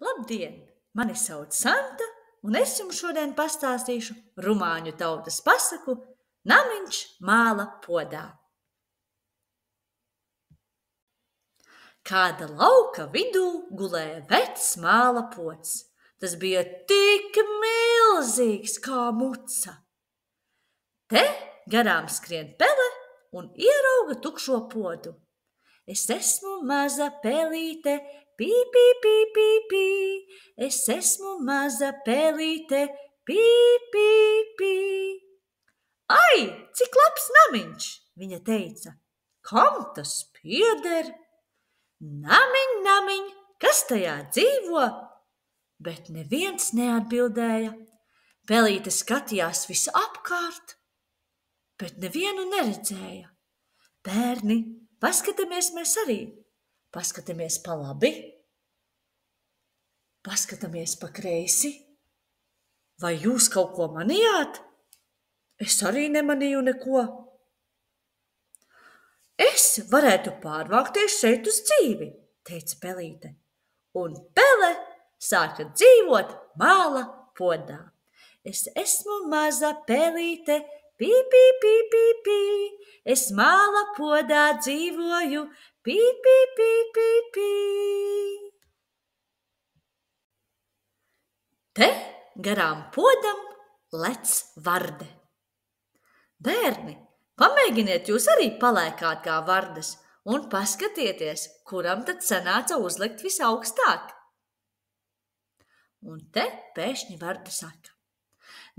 Labdien! Mani sauc Santa, un es jums šodien pastāstīšu rumāņu tautas pasaku Namiņš māla podā. Kāda lauka vidū gulēja vecs māla pods. Tas bija tik milzīgs kā muca. Te garām skrien pele un ierauga tukšo podu. Es esmu maza pelīte, pī, pī, pī, pī, pī. Es esmu maza pelīte, pī, pī, pī. Ai, cik labs namiņš, viņa teica. Kam tas pieder? Namiņ, namiņ, kas tajā dzīvo? Bet neviens neatbildēja. Pelīte skatījās visapkārt, bet nevienu neredzēja. Bērni, paskatāmies mēs arī. Paskatāmies pa labi. Paskatāmies pa kreisi. Vai jūs kaut ko manījāt? Es arī nemanīju neko. Es varētu pārvākties šeit uz dzīvi, teica pelīte. Un pele sāka dzīvot māla podā. Es esmu maza pelīte, pī, pī, pī, pī, pī. Es māla podā dzīvoju, pī, pī, pī, pī, pī. Te garām podam lec varde. Bērni, pamēģiniet jūs arī palēkāt kā vardes un paskatieties, kuram tad sanāca uzlikt visaugstāk. Un te pēkšņi varde saka.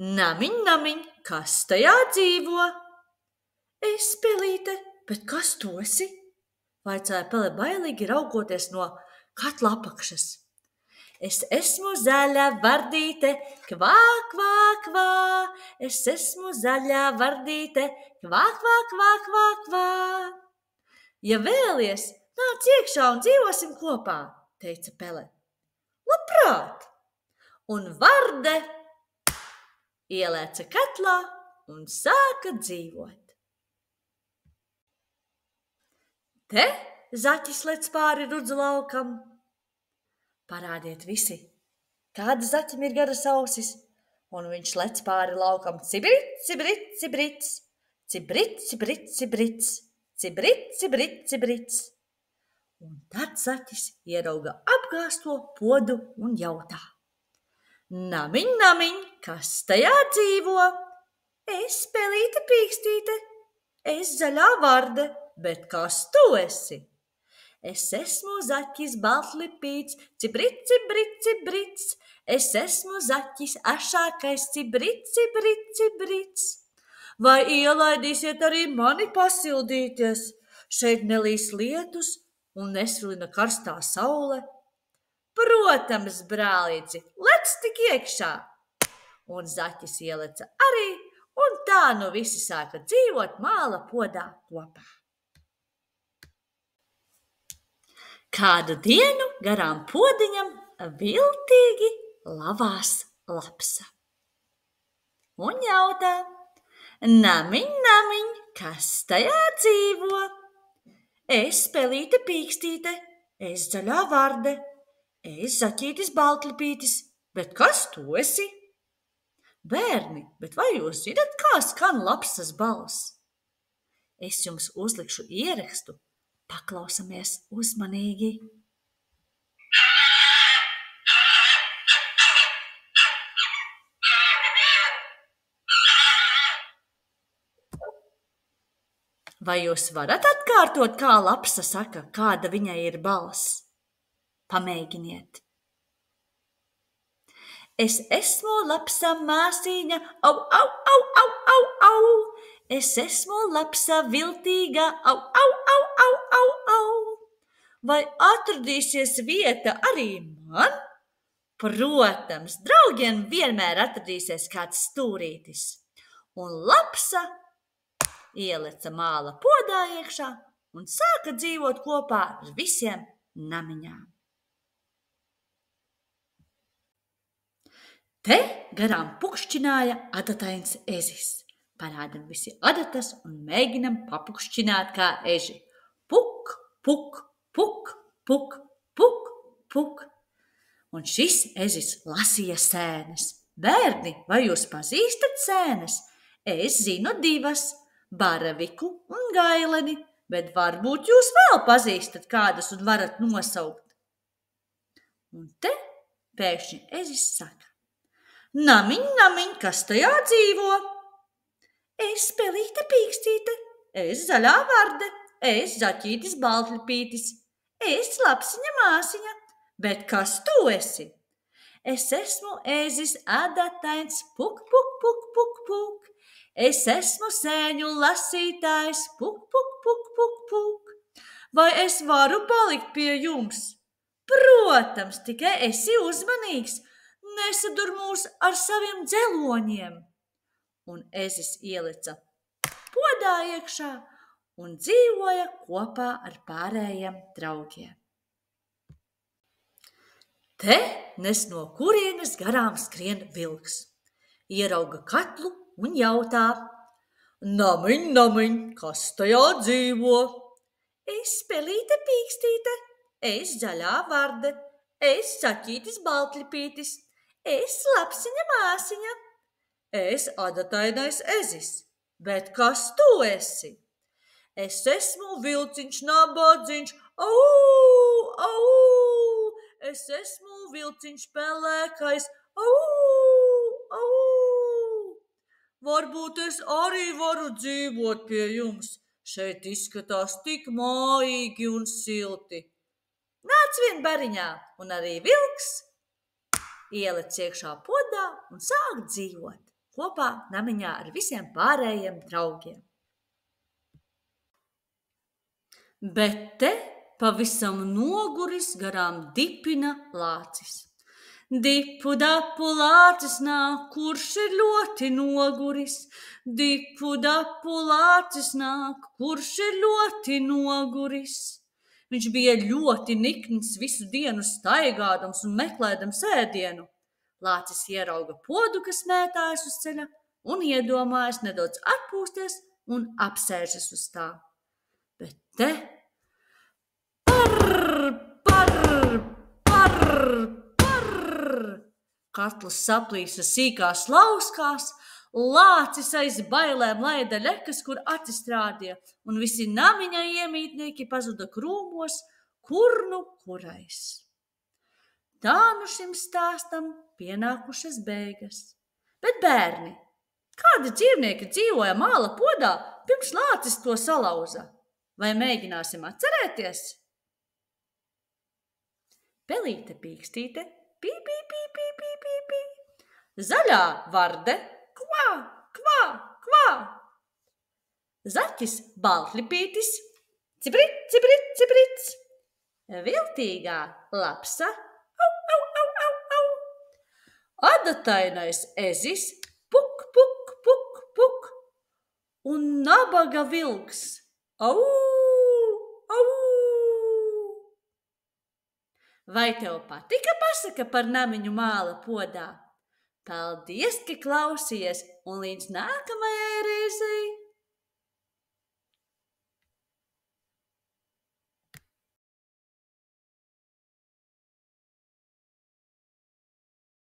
Namiņ, namiņ, kas tajā dzīvo? Es, pelīte, bet kas tu esi? Vaicāja pele bailīgi raugoties no katla apakšas. Es esmu zaļa vardīte, kvā, kvā, kvā. Es esmu zaļā vardīte, kvā, kvā, kvā, kvā, kvā. Ja vēlies, nāc iekšā un dzīvosim kopā, teica pele. Labprāt! Un varde ielēca katlā un sāka dzīvot. Te zaķis lec pāri rudzu laukam. Parādiet visi, kāda zaķim ir garas ausis, un viņš lec pāri laukam cibrit, cibrit, cibrits, cibrit, cibrit, cibrits, cibrit, cibrit, cibrits. Un tad zaķis ierauga apgāsto podu un jautā. Namiņ, namiņ, kas tajā dzīvo? Es, pelīte pīkstīte, es zaļā varde, bet kas tu esi? Es esmu zaķis baltlipīts, cibrit, cibrit, cibrits. Es esmu zaķis ašākais, cibrit, cibrit, cibrits. Vai ielaidīsiet arī mani pasildīties? Šeit nelīs lietus un nesvilina karstā saule. Protams, brālīci, lec tik iekšā. Un zaķis ieleca arī, un tā nu visi sāka dzīvot māla podā kopā. Kādu dienu garām podiņam viltīgi lavās lapsa. Un jautā, namiņ, namiņ, kas tajā dzīvo? Es, pelīte pīkstīte, es zaļā varde, es zaķītis baltlipītis, bet kas tu esi? Bērni, bet vai jūs zināt, kā skan lapsas balss? Es jums uzlikšu ierakstu. Paklausamies uzmanīgi. Vai jūs varat atkārtot, kā lapsa saka, kāda viņai ir balss? Pamēģiniet. Es esmu lapsa māsīņa, au, au, au, au, au, au. Es esmu lapsa viltīga, au, au, au, au, au, au. Vai atradīsies vieta arī man? Protams, draugiem vienmēr atradīsies kāds stūrītis. Un lapsa ieleca māla podā iekšā un sāka dzīvot kopā ar visiem namiņām. Te garām pukšķināja adatains ezis. Parādam visi adatas un mēģinam papukšķināt kā eži. Puk, puk, puk, puk, puk, puk. Un šis ezis lasīja sēnes. Bērni, vai jūs pazīstat sēnes? Es zinu 2, Baraviku un Gaileni, bet varbūt jūs vēl pazīstat kādas un varat nosaukt. Un te pēkšņi ezis saka: Namiņ, namiņ, kas tajā dzīvo? Es Pelīte Pīkstīte, es Zaļā Varde, es Zaķītis Baltļupītis, es Lapsiņa māsiņa, bet kas tu esi? Es esmu ezis adatains, puk, puk, puk, puk, puk. Es esmu sēņu lasītājs, puk, puk, puk, puk, puk. Vai es varu palikt pie jums? Protams, tikai esi uzmanīgs, nesadur mūs ar saviem dzeloņiem. Un ezis ielica podā iekšā un dzīvoja kopā ar pārējiem draugiem. Te nes no kurienes garām skrien vilks. Ierauga katlu un jautā: Namiņ, namiņ, kas tajā dzīvo? Es Pelīte Pīkstīte, es Zaļā Varde, es Zaķītis Baltļupītis, es Lapsiņa māsiņa, es adatainais ezis, bet kas tu esi? Es esmu vilciņš nabadzīņš, au, au! Es esmu vilciņš pelēkais, au, au! Varbūt es arī varu dzīvot pie jums. Šeit izskatās tik mājīgi un silti. Nāc vien bariņā, un arī vilks ielec iekšā podā un sāk dzīvot kopā namiņā ar visiem pārējiem draugiem. Bet te pavisam noguris garām dipina lācis. Dipu dapu lācis nāk, kurš ir ļoti noguris. Dipu dapu lācis nāk, kurš ir ļoti noguris. Viņš bija ļoti nikns visu dienu staigādams un meklēdams ēdienu. Lācis ierauga podu, kas mētājas uz ceļa, un iedomājas nedaudz atpūsties un apsēžas uz tā. Bet te katls saplīsa sīkās lauskās, lācis aiz bailēm laida ļekas, kur acis rādīja, un visi namiņa iemītnieki pazuda krūmos, kur nu kurais. Tā nu šim stāstam pienākušas beigas. Bet bērni, kādi dzīvnieki dzīvoja māla podā, pirms lācis to salauza? Vai mēģināsim atcerēties? Pelīte Pīkstīte, pī, pī, pī, pī, pī, pī, pī. Zaļā Varde, kvā, kvā, kvā. Zaķis Baltļupītis, ciprit, ciprit, ciprits. Viltīgā Lapsa, au, au, au, au, au. Adatainais ezis, puk, puk, puk, puk. Un nabaga vilks, au, au. Vai tev patika pasaka par namiņu māla podā? Paldies, ka klausījies, un līdz nākamajai reizei!